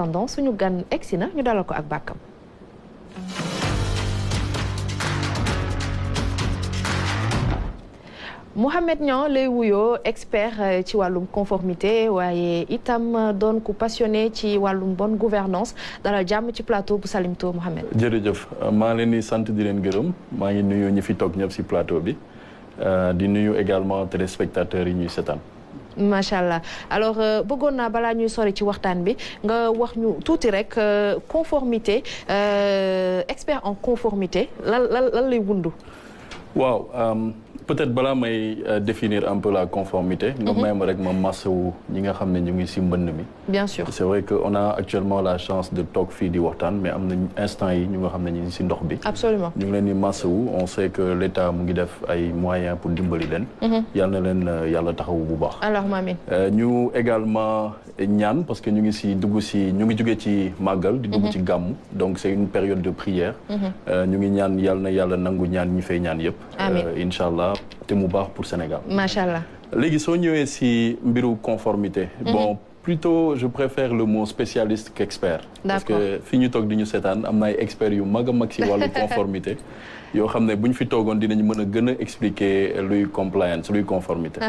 attendant suñu gan egsi na ñu dalal ko ak bàkkam. Mouhamed Niang lay wuyoo expert ci wàllum conformité waaye itam doon ku passionné ci wàllum bonne gouvernance dalal jàmm ci plateau bu Salimto Mouhamed. jërëjëf maa leen di sant di leen gërëm maa ngi nuyu ñi fi toog ñëpp ci plateau bi di nuyu également téléspectateurs yi ñuy seetaan. macha allah alors bëggoon naa balaa ñuy sori ci waxtaan bi nga wax ñu tuuti rek conformité expert en conformité lan lay wundu. waaw peut-être balaa may définir un peu la conformité. nga may ma rek ma masawu ñi nga xam ne ñu ngi ci mbënn mi. bien sûr c'est vrai que on a actuellement la chance de toog fii di waxtaan mais am na instant yi ñu nga xam ne ñu ngi ci ndox bi. absolument ñu ngi leen di masawu on sait que l'État mu ngi def ay moyens pour dimbali leen. yal na leen yàlla taxawu bu baax. allahumma amiin. ñu également ñaan parce que ñu ngi ci dugg ci ñu ngi jóge ci màggal. di dugg ci gàmmu donc c'est une période de prière. ñu ngi ñaan yal na yàlla nangu ñaan ñi fay ñaan yépp. amiin incha allah te mu baax pour Sénégal. macha allah. léegi soo ñëwee ci mbiru conformité. bon plutôt je préfère le mot spécialiste qu'expert. parce que fi ñu toog di ñu seetaan am na ay experts yu mag a mag ci wàllu conformité. yoo xam ne bu ñu fi toogoon dinañ mën a gën a expliquer luy compliance luy conformité.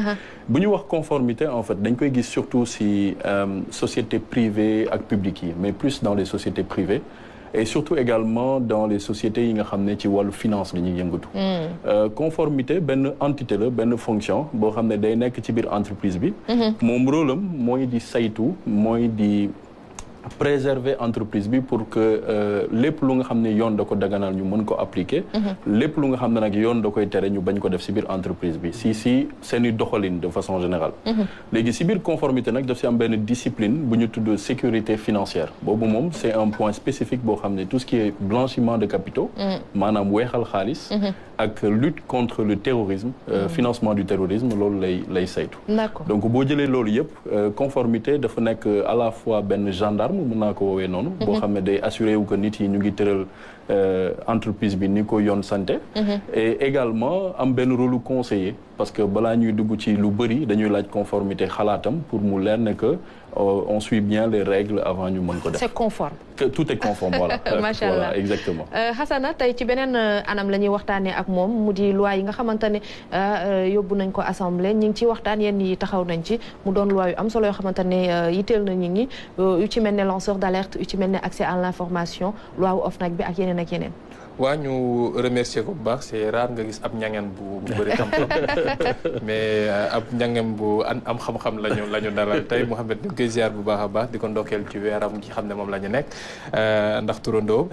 bu ñu wax conformité en fait dañ koy gis surtout ci sociétés privées ak publiques yi mais plus dans les sociétés privées. et surtout également dans les sociétés yi nga xam ne ci wàllu finance la ñuy yëngatu. conformité benn entité la benn fonction boo xam ne day nekk ci biir entreprise bi. moom rôle am mooy di saytu mooy di préserver entreprise bi pour que lépp lu nga xam ne yoon da ko daganal ñu mën ko appliquer. lépp lu nga xam ne nag yoon da koy tere ñu bañ ko def ci biir entreprise bi si seeni doxalin de façon générale. léegi ci biir conformité nag daf ci am benn discipline bu ñu tudd sécurité financière boobu moom c'est un point spécifique boo xam ne tout ce qui est blanchiment de capitaux. maanaam weexal xaalis. ak lutte contre le terrorisme. financement du terrorisme loolu lay saytu. d'accord donc boo jëlee loolu yëpp conformité dafa nekk à la fois benn gendarme. mën naa ko woowee noonu. boo xam ne day assuré wu que nit yi ñu ngi tëral entreprise bi ni ko yoon santé. et également am benn rôle conseiller parce que balaa ñuy dugg ci lu bëri dañuy laaj conformité xalaatam pour mu leer ne que on suit bien les règles avant ñu mën ko def. c'est conforme. que tout est conforme voilà. macha allah voilà exactement. Hassana tey ci beneen anam la ñuy waxtaanee ak moom mu di loi yi nga xamante ne yóbbu nañ ko assemblée ñu ngi ci waxtaan yenn yi taxaw nañ ci mu doon loi yu am solo yoo xamante ne yitteel na nit ñi yu ci mel ne lanceur d'alerte yu ci mel ne accès à l'information loi wu OFNAC bi ak yeneen ak yeneen. waa ñu remercier ko bu baax c'est rare nga gis ab ñangeen bu bëri xam-xam mais ab ñangeen bu am xam-xam lañu dalal tey Mouhamed ñu koy ziar bu baax a baax di ko ndokkeel ci weeram gi xam ne moom la ñu nekk ndax turandoo.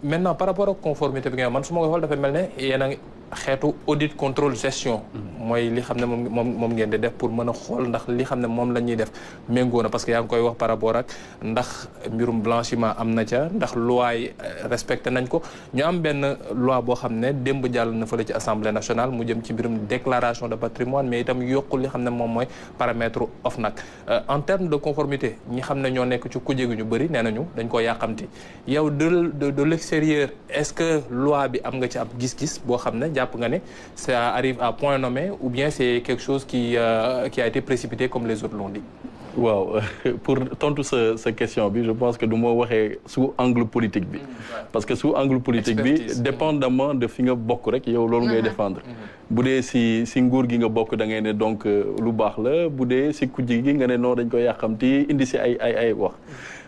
maintenant par rapport ak conformité bi nga man su ma ko xool dafa mel ne yéen a ngi xeetu audit contrôle gestion mooy li xam ne moom ngeen di def pour mën a xool ndax li xam ne moom la ñuy def méngoo na parce que yaa ngi koy wax par rapport ak ndax mbirum blanchiment am na ca ndax loi yi respecté nañ ko ñu am benn loi boo xam ne démb jàll na fële ci assemblée nationale mu jëm ci mbirum déclaration de patrimoine mais itam yokkul li xam ne moom mooy paramètre OFNAC en termes de conformité ñi xam ne ñoo nekk ci kuje gi ñu bëri nee nañu dañ koo yàqamti yow de l'extérieur est-ce que loi bi am nga ci ab gis-gis boo xam ne jàpp nga ne ça arrive à point nommé ou bien c'est quelque chose qui a été précipité comme les autres l'ont dit. waaw pour tontu sa question bi je pense que du ma waxee sous angle politique bi parce que sous angle politique bi dépendamment de fi nga bokk rek yow loolu ngay défendre bu dee si nguur gi nga bokk da ngay ne donc lu baax la bu dee si kujji gi nga ne non dañ koy yàqamti indi si ay wax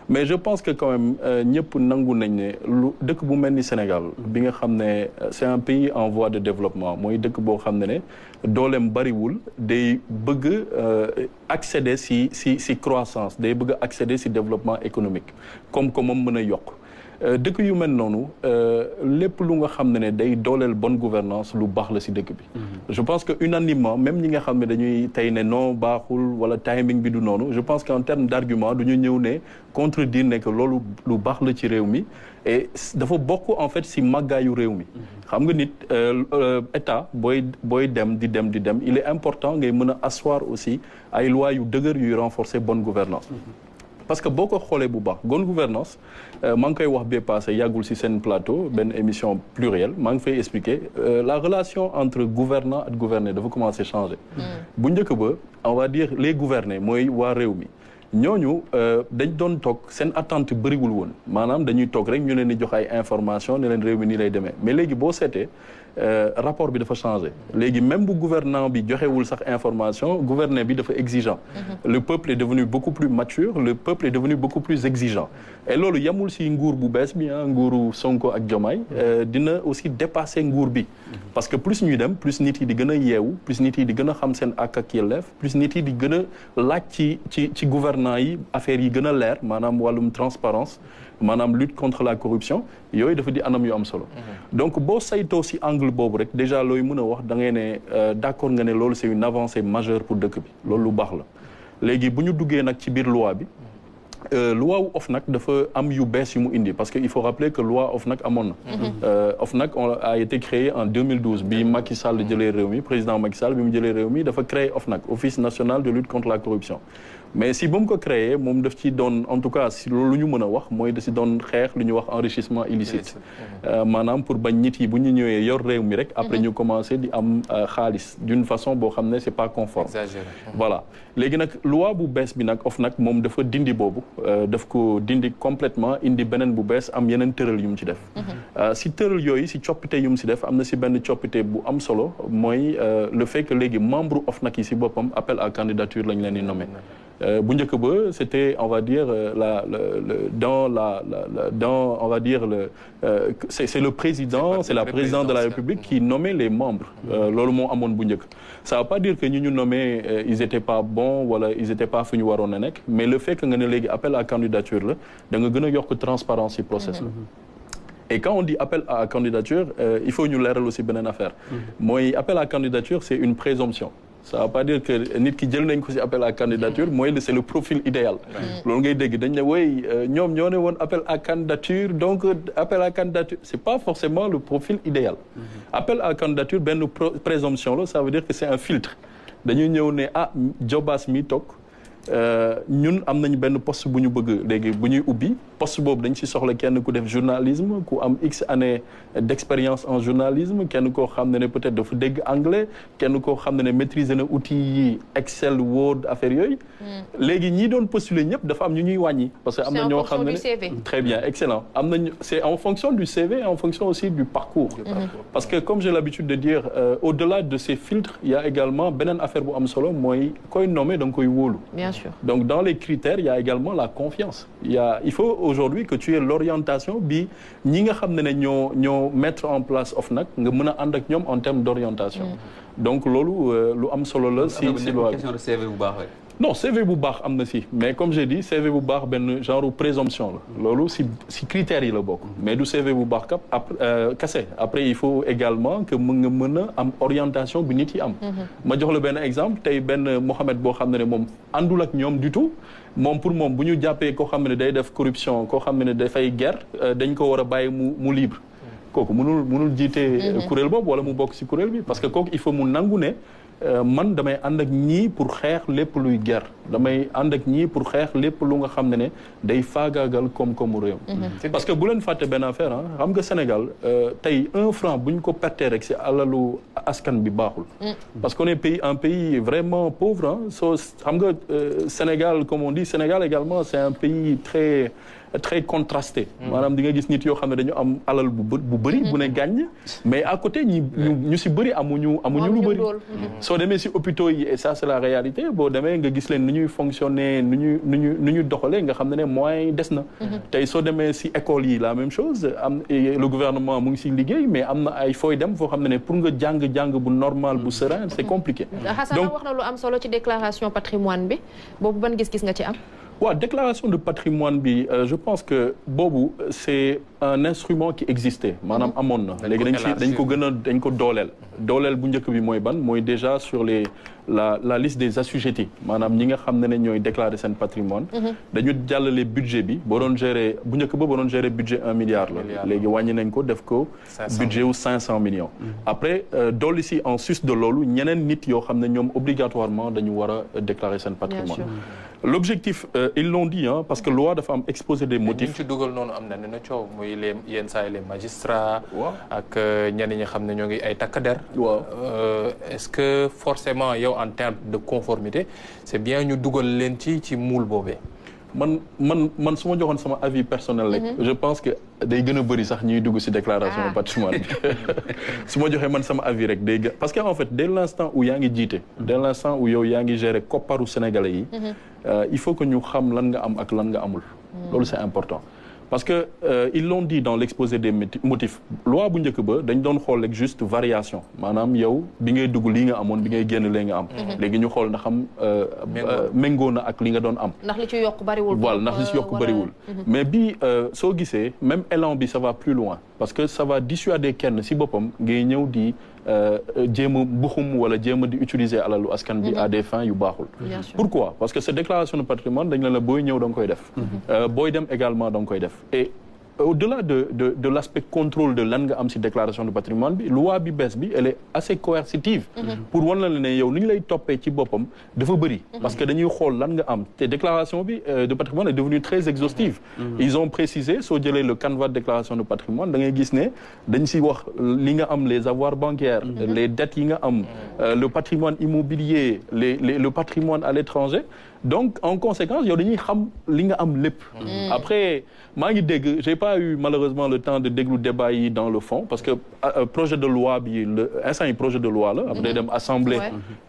mais je pense que quand même ñëpp nangu nañ ne lu dëkk bu mel ni Sénégal bi nga xam ne c'est un pays en voie de développement mooy dëkk boo xam ne dooleem bariwul day bëgg accéder si croissance day bëgg accéder si développement économique comme moom mën a yokk dëkk yu mel noonu lépp lu nga xam ne day dooleel bonne gouvernance lu baax la si dëkk bi je pense que unanimement même ñi nga xam ne dañuy tey ne non baaxul wala timing bi du noonu je pense qu'en termes d'argument du ñu ñëw ne contredire ne que loolu lu baax la ci réew mi et dafa bokk en fait si màggaayu réew mi xam nga nit état booy dem il est important ngay mën a asseoir aussi ay lois yu dëgër yuy renforcer bonne gouvernance parce que boo ko xoolee bu baax bonne gouvernance maa ngi koy wax bee passé yàggul ci seen plateau benn émission plurielle maa ngi fay expliquer la relation entre gouvernant ak gouverné dafa commencer changer bu njëkk ba on va dire les gouvernés mooy waa réew mi ñooñu dañ doon toog seen attente bëriwul woon maanaam dañuy toog rek ñu leen di jox ay information ne leen réew mi nii lay demee mais léegi boo seetee rapport bi dafa changé léegi même bu gouvernant bi joxewul sax information gouvernement bi dafa exigeant le peuple est devenu beaucoup plus mature le peuple est devenu beaucoup plus exigeant et loolu yamul si nguur bu bees bi nguuru Sonko ak Diomaye dina aussi dépasser nguur bi parce que plus ñuy dem plus nit yi di gën a yeewu plus nit yi di gën a xam seen ak ak yelleef plus nit yi di gën a laaj ci gouvernant yi affaires yi gën a leer maanaam wàllum transparence maanaam lutte contre la corruption yooyu dafa di anam yu am solo donc boo saytoo si angle boobu rek déjà looy mën a wax da ngay ne d'accord nga ne loolu c'est une avancée majeure pour dëkk bi loolu lu baax la léegi bu ñu duggee nag ci biir loi bi loi wu OFNAC dafa am yu bees yu mu indi parce que il faut rappeler que loi OFNAC amoon na OFNAC a été créé en 2012 bi Macky Sall jëlee réew mi président Macky Sall bi mu jëlee réew mi dafa créé OFNAC Office national de lutte contre la corruption mais si ba mu ko créé moom daf ci doon en tout cas si loolu lu ñu mën a wax mooy da si doon xeex lu ñuy wax enrichissement illicite maanaam pour bañ nit yi bu ñu ñëwee yor réew mi rek après ñu commencé di am xaalis d'une façon boo xam ne c'est pas conforme voilà léegi nag loi bu bees bi nag OFNAC moom dafa dindi boobu daf ko dindi complètement indi beneen bu bees am yeneen tëral yu mu ci def si tëral yooyu si coppite yu mu si def am na si benn coppite bu am solo mooy le fait que léegi membre OFNAC yi si boppam appel à candidature lañ leen di nommer bu njëkk ba c'était on va dire dans on va dire c'est le président c'est la présidente de la République qui nommait les membres loolu moo amoon bu njëkk ça veut pas dire que ñu nommé ils étaient pas bons wala ils étaient pas fu ñu waroon a nekk mais le fait que nga ne léegi appel à candidature la da nga gën a yokk transparence ci process la et quand on dit appel à candidature il faut ñu leeral aussi beneen affaire mooy appel à candidature c'est une présomption ça ne veut pas dire que nit ki jël nañ ko ci appel à candidature mooy c'est le profil idéal loolu ngay dégg dañ ne woy ñoom ñoo ne woon appel à candidature donc appel à candidature c'est pas forcément le profil idéal appel à candidature benn présomption la ça veut dire que c'est un filtre dañuy ñëw ne Jobaas mi toog ñun am nañ benn poste bu ñu bëgg léegi bu ñuy ubbi poste boobu dañ ci soxla kenn ku def journalisme ku am x années d'expérience en journalisme kenn koo xam ne peut-être dafa dégg anglais kenn koo xam ne maîtriser na outils yi Excel Word affaire yooyu léegi ñi doon postuler ñëpp dafa am ñu ñuy wàññi parce que am na ñoo xam ne très bien excellent am nañ c'est en fonction du CV et en fonction aussi du parcours parce que comme j'ai l'habitude de dire au-delà de ces filtres il y a également beneen affaire bu am solo mooy koy nommer da nga koy wóolu donc dans les critères il y a également la confiance il faut aujourd'hui que tu aies l'orientation bi ñi nga xam ne ñoo mettre en place OFNAC nga mën a ànd ak ñoom en termes d'orientation donc loolu lu am solo la si loi question de CV bu baax non CV bu baax am na si mais comme j'ai dit CV bu baax benn genre présomption la loolu si critères yi la bokk mais du CV bu baax kese après il faut également que nga mën a am orientation bi nit yi am ma jox la benn exemple tey benn Mohamed boo xam ne moom àndul ak ñoom du tout moom pour moom bu ñu jàppee koo xam ne day def corruption koo xam ne dafay guerre dañ ko war a bàyyi mu libre kooku mënul jiite kuréel boobu wala mu bokk si kuréel bi parce que kooku il faut mu nangu ne man damay ànd ak ñii pour xeex lépp luy guerre damay ànd ak ñii pour xeex lépp lu nga xam ne day faagaagal koom-koomu réew parce que bu leen fàtte benn affaire xam nga Sénégal tey 1 franc bu ñu ko pertee rek ci alalu askan bi baaxul parce qu'on est un pays vraiment pauvre soo xam nga Sénégal comme on dit Sénégal également c'est un pays très contrasté maanaam di nga gis nit yoo xam ne dañu am alal bu bëri bu ne gàññ mais à côté ñu ci bëri amuñu lu bëri soo demee ci hôpitaux yi et ça c'est la réalité boo demee nga gis leen nu ñuy fonctionner nu ñuy doxalee nga xam ne moyens des na tey soo demee ci école yi la même chose le gouvernement mu ngi ci liggéey mais am na ay fooy dem foo xam ne pour nga jàng bu normal bu serein c'est compliqué donc wax na lu am solo ci déclaration patrimoine bi boobu ban gis-gis nga ci am waaw déclaration de patrimoine bi je pense que boobu c'est un instrument qui existait maanaam amoon na léegi dañ ko dooleel bu njëkk bi mooy ban mooy déjà sur la liste des assujettis maanaam ñi nga xam ne ñooy déclarer seen patrimoine dañu jàllale budget bi boo doon gérer bu njëkk ba boo doon gérer budget 1 milliard la léegi wàññi nañ ko def ko budget wu 500 millions après dolli si en sus de loolu ñeneen nit yoo xam ne ñoom obligatoirement dañu war a déclarer seen patrimoine L'objectif, ils l'ont dit, hein, parce que loi dafa am exposé des motifs. ñu ci dugal noonu am na ne coow muy les yenn saa yi les magistrats. ak ñenn ñi xam ne ñoo ngi ay takk der. Est-ce que forcément yow en termes de conformité c'est bien ñu dugal leen ci moule boobee. man su ma joxoon sama avis personnel rek. je pense que day gën a bëri sax ñuy dugg ci déclaration de patrimoine bi. su ma joxee man sama avis rek day gën parce que en fait dès l'instant où yaa ngi jiite. dès l'instant où yow yaa ngi gérer kopparu sénégalais yi. il faut que ñu xam lan nga am ak lan nga amul. loolu c'est important. parce que ils l'ont dit dans l'exposé des motifs loi bu njëkk ba dañ doon xool rek juste variation maanaam yow bi ngay dugg lii nga amoon bi ngay génn lee nga am. léegi ñu xool ndax am méngoo na ak li nga doon am. ndax li ci yokk bariwul. voilà ndax li ci yokk bariwul. mais bi soo gisee même élan bi ça va plus loin parce que ça va dissuader kenn ci boppam ngay ñëw di jéem a buxum wala jéem a di utiliser alalu askan bi à des fins yu baaxul. Pourquoi? Parce que cette déclaration de patrimoine dañ la booy ñëw da nga koy def. booy dem également da nga koy def. Et au-delà de l'aspect contrôle de lan nga am ci déclaration de patrimoine bi loi bi bees bi elle est assez coercitive. pour wan la ne yow ni ñu lay toppee ci boppam dafa bëri. parce que dañuy xool lan nga am te déclaration bi de patrimoine est devenue très exhaustive. ils ont précisé soo jëlee le canevas de déclaration de patrimoine da ngay gis ne dañ ci wax li nga am les avoirs bancaires. les dettes yi nga am. le patrimoine immobilier le patrimoine à l'étranger. donc en conséquence yow dañuy xam li nga am lépp. après maa ngi dégg j'ai pas eu malheureusement le temps de déglu débat yi dans le fond parce que projet de loi bi instant yi projet de loi la. après day dem assemblée.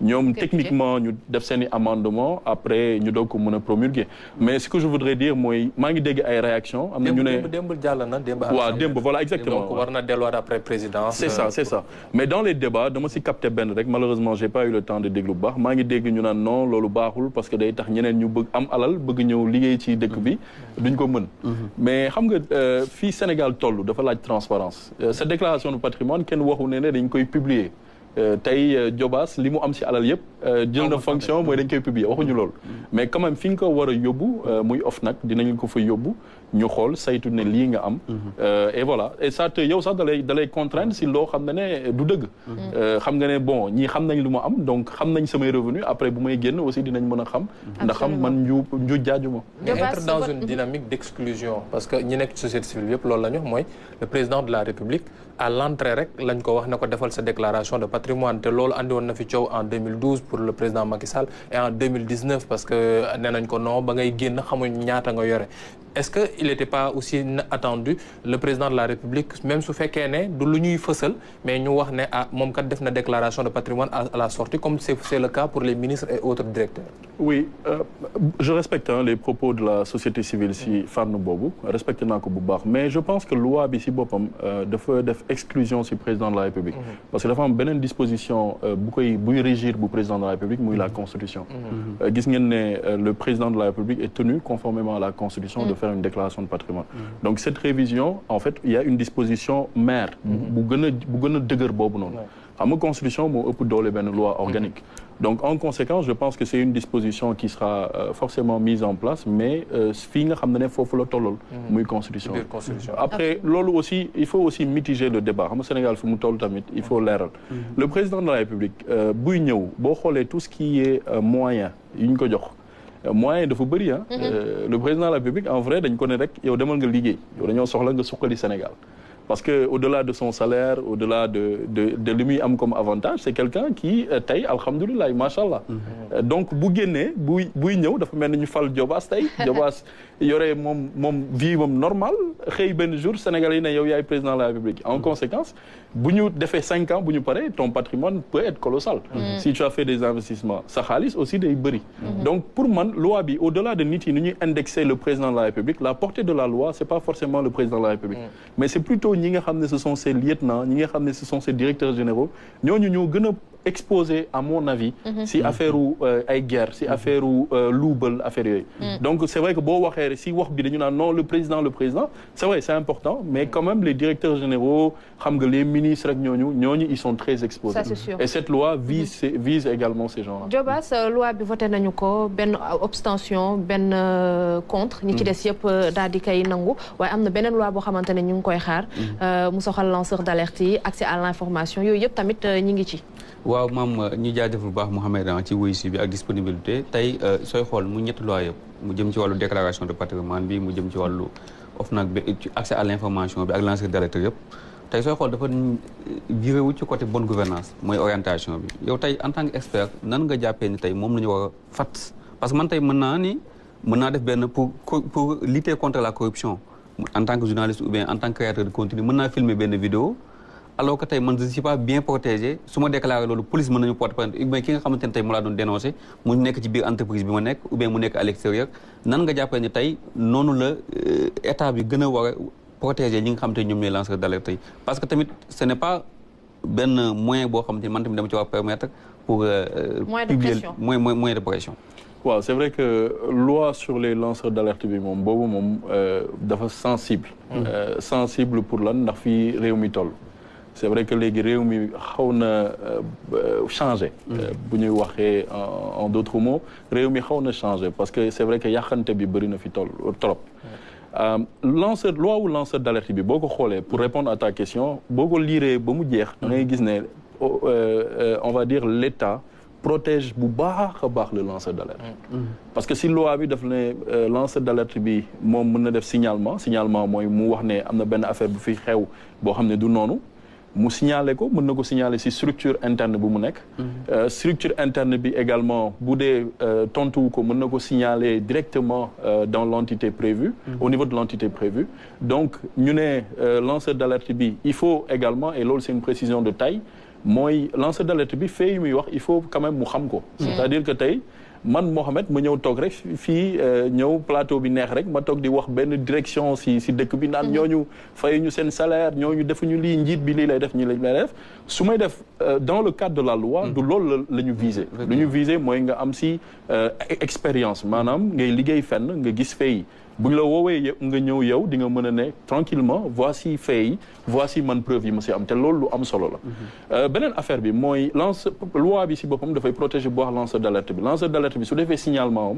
ñoom techniquement ñu def seeni amendement après ñu doog ko mën a promulguer. mais ce que je voudrais dire mooy maa ngi dégg ay réactions. am na ñu ne démb jàll na démb. waaw démb voilà exactement. donc war na delluwaat après présidence. c'est ça mais dans les débats dama ci capté benn rek malheureusement j'ai pas eu le temps de déglu bu baax maa ngi dégg ñu naan non loolu baaxul parce que day tax ñeneen ñu bëgg am alal bëgg ñëw liggéey ci dëkk bi duñ ko mën. mais xam nga fii Sénégal toll dafa laaj transparence cette déclaration de patrimoine kenn waxu ne dañ koy publier tey Diobass li mu am ci alal yëpp jël na fonction mooy dañ koy publier waxuñu loolu. mais quand même fi nga ko war a yóbbu muy OFNAC dinañ ko fa yóbbu ñu xool saytu ne lii nga am. et voilà et ça te yow sax da lay contraindre si loo xam ne du dëgg. xam nga ne bon ñii xam nañ lu ma am donc xam nañ samay revenu après bu may génn aussi dinañ mën a xam. ndax xam man nju jaaju ma. mais être dans une dynamique d'exclusion parce que ñi nekk société civile yëpp loolu la ñu wax mooy le président de la République à l'entrée rek lañ ko wax ne ko defal sa déclaration de patrimoine te loolu andi woon na fi coow en 2012 pour le président Macky Sall et en 2019 parce que nee nañ ko non ba ngay génn xamuñ ñaata nga yore. Est-ce que il n'était pas aussi attendu le président de la République même su fekkee ne du lu ñuy fësal mais ñu wax ne ah moom kat def na déclaration de patrimoine à la sortie comme c'est le cas pour les ministres et autres directeurs. Oui je respecte les propos de la société civile si fànn boobu respecté naa ko bu baax mais je pense que loi bi si boppam dafa def exclusion si président de la République. parce que dafa am beneen disposition buy régir bu président de la République muy la constitution. gis ngeen ne le président de la République est tenu conformément à la constitution de faire une déclaration de patrimoine. donc cette révision en fait il y a une disposition mère bu gën a dëgër boobu noonu. xam nga constitution moo ëpp doole benn loi organique. donc en conséquence je pense que c'est une disposition qui sera forcément mise en place mais fii nga xam ne foofu la tollool muy constitution. après loolu aussi il faut aussi mitiger le débat xam nga Sénégal fi mu toll tamit il faut leeral. le président de la République buy ñëw boo xoolee tout ce qui est moyen yu ñu ko jox. moyen dafa bëri le président de la République en vrai dañ ko ne rek yow demal nga liggéey yow dañoo soxla nga suqali Sénégal parce que au-delà de son salaire au-delà de li muy am comme avantage c'est quelqu'un qui tey alhamdulilah machallah donc bu génnee buy ñëw dafa mel ni ñu fal Diobass tey Diobass yore moom vie moom normal xëy benn jour Sénégal yi ne yow yaay président de la République en conséquence bu ñu defee 5 ans bu ñu paree ton patrimoine peut être colossal si tu as fait des investissements sa xaalis aussi day bëri donc pour man loi bi au-delà de nit yi ni ñuy indexer le président de la République la portée de la loi c'est pas forcément le président de la République mais c'est plutôt ñi nga xam ne ce sont ces lieutenants ñi nga xam ne ce sont ces directeurs généraux ñooñu ñoo gën a exposé à mon avis si affaire u ay guerre si affaire u luubal affaire yooyu donc c'est vrai que boo waxee si wax bi dañu naan non le président c'est vrai c'est important mais quand même les directeurs généraux xam nga les ministres rek ñooñu ils sont très exposés. Ça, c'est sûr. Et cette loi vise également ces gens-là. Diobass loi bi voté nañu ko benn abstention benn contre ñi ci des yëpp daal di koy nangu waaye am na beneen loi boo xamante ne ñu ngi koy xaar mu soxal lanceur d'alerte yi accès à l'information yooyu yëpp tamit ñi ngi ci. waaw maam ñu jaajëfal bu baax Mouhamed ci wuyu si bi ak disponibilité tey sooy xool mu ñetti loi yëpp mu jëm ci wàllu déclaration de patrimoine bi mu jëm ci wàllu OFNAC bi accès à l'information bi ak lanceur d'alerte yëpp tey sooy xool dafa viré wu ci côté bonne gouvernance mooy orientation bi yow tey en tant que expert nan nga jàppee ni tey moom la ñu war a fat parce que man tey mën naa def benn pour lutter contre la corruption en tant que journaliste ou bien en tant que créateur de contenu mën naa filmer benn vidéo alors que tey man je ne suis pas bien protégé su ma déclaré loolu police mën nañu porter plainte ou bien ki nga xamante ne tey mu laa doon dénoncé mu nekk ci biir entreprise bi ma nekk ou bien mu nekk à l'extérieur nan nga jàppee ni tey noonu la état bi gën a war a protéger ñi nga xamante ne ñoom ñooy lanceur d'alerte tey parce que tamit ce n'est pas benn moyen boo xamante ni man tamit dama ci war a permettre pour publier moyen de pression. waaw c'est vrai que loi sur les lanceurs d'alerte bi moom boobu moom dafa sensible sensible pour lan ndax fii réew mi toll c'est vrai que léegi réew mi xaw na changé bu ñuy waxee en d'autres mots réew mi xaw na changé parce que c'est vrai que yàqante bi bëri na fi toll trop loi wu lanceur d'alerte bi boo ko xoolee pour répondre à ta question boo ko liiree ba mu jeex da ngay gis ne on va dire l'État protège bu baax a baax le lanceur d'alerte parce que si loi bi daf ne lanceur d'alerte bi moom mën na def signalement mooy mu wax ne am na benn affaire bu fi xew boo xam ne du noonu mu signaler ko mën na ko signaler ci structure interne bu mu nekk structure interne bi également bu dee tontuwu ko mën na ko signaler directement dans l'entité prévue au niveau de l'entité prévue donc ñu ne lanceur d'alerte bi il faut également et loolu c'est une précision de taille mooy lanceur d'alerte bi fee yu muy wax il faut quand même mu xam ko c'est-à-dire que tey man Mohamed ma ñëw toog rek fii ñëw plateau bi neex rek ma toog di wax benn direction si dëkk bi naan ñooñu fay ñu seen salaire ñooñu defuñu lii njiit bi lii lay def ñi lay def su may def dans le cadre de la loi du loolu la ñu viser lu ñu viser mooy nga am si expérience maanaam ngay liggéey fenn nga gis fay bu ñu la woowee nga ñëw yow di nga mën a ne tranquillement voici fait yi voici man preuve yi ma si am te loolu lu am solo la beneen affaire bi mooy loi bi si boppam dafay protéger bu wax lanceur d'alerte bi su defee signalement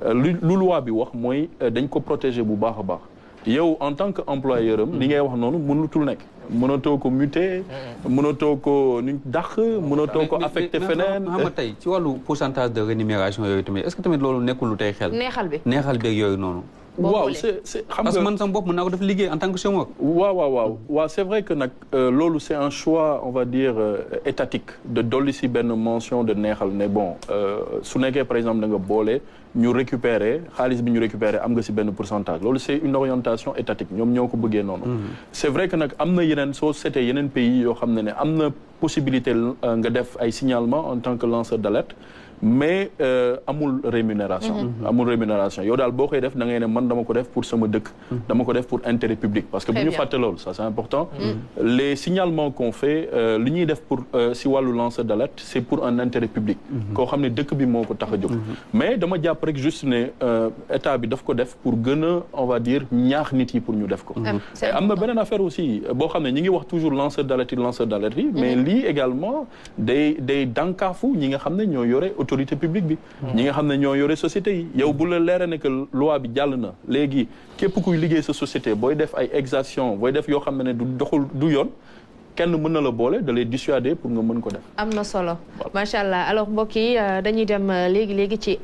am lu loi bi wax mooy dañ ko protéger bu baax a baax yow en tant que employeur am li ngay wax noonu mënutul nekk mënatoo ko muter mënatoo ko nu dàq mënatoo ko affecté feneen xam nga tey ci wàllu pourcentage de rémunération yooyu tamit est-ce que tamit loolu nekkul lu tey xel neexal beeg yooyu noonu waaw c'est xam nga parce que man sama bopp mën naa ko def liggéey en tant que chômeur. waaw c'est vrai que nag loolu c'est un choix on va dire étatique de dolli si benn mention de neexal ne bon su nekkee par exemple da nga boole ñu récupérer xaalis bi ñu récupérer am nga si benn pourcentage loolu c'est une orientation étatique ñoom ñoo ko bëggee noonu. c'est vrai que nag am na yeneen soo seetee yeneen pays yoo xam ne am na possibilité nga def ay signalement en tant que lanceur d'alerte. mais amul rémunération yow daal boo koy def da ngay ne man dama ko def pour sama dëkk dama ko def pour intérêt public parce que bu ñu fàtte loolu ça c'est important les signalements qu'on fait li ñuy def pour si wàllu lanceur d'alerte c'est pour un intérêt public koo xam ne dëkk bi moo ko tax a jóg mais dama jàpp rek juste ne état bi daf ko def pour gën a on va dire ñaax nit yi pour ñu def ko am na beneen affaire aussi boo xam ne ñi ngi wax toujours lanceur d'alerte yi mais lii également day dànkaafu ñi nga xam ne ñoo yore autorité publique bi ñi nga xam ne ñoo yore société yi yow bu la leera ne que loi bi jàll na léegi képp kuy liggéey sa société booy def ay exactions booy def yoo xam ne du doxul du yoon kenn mën na la boole da lay dissuader pour nga mën ko def am na solo macha allah alors mbokk yi dañuy dem léegi ci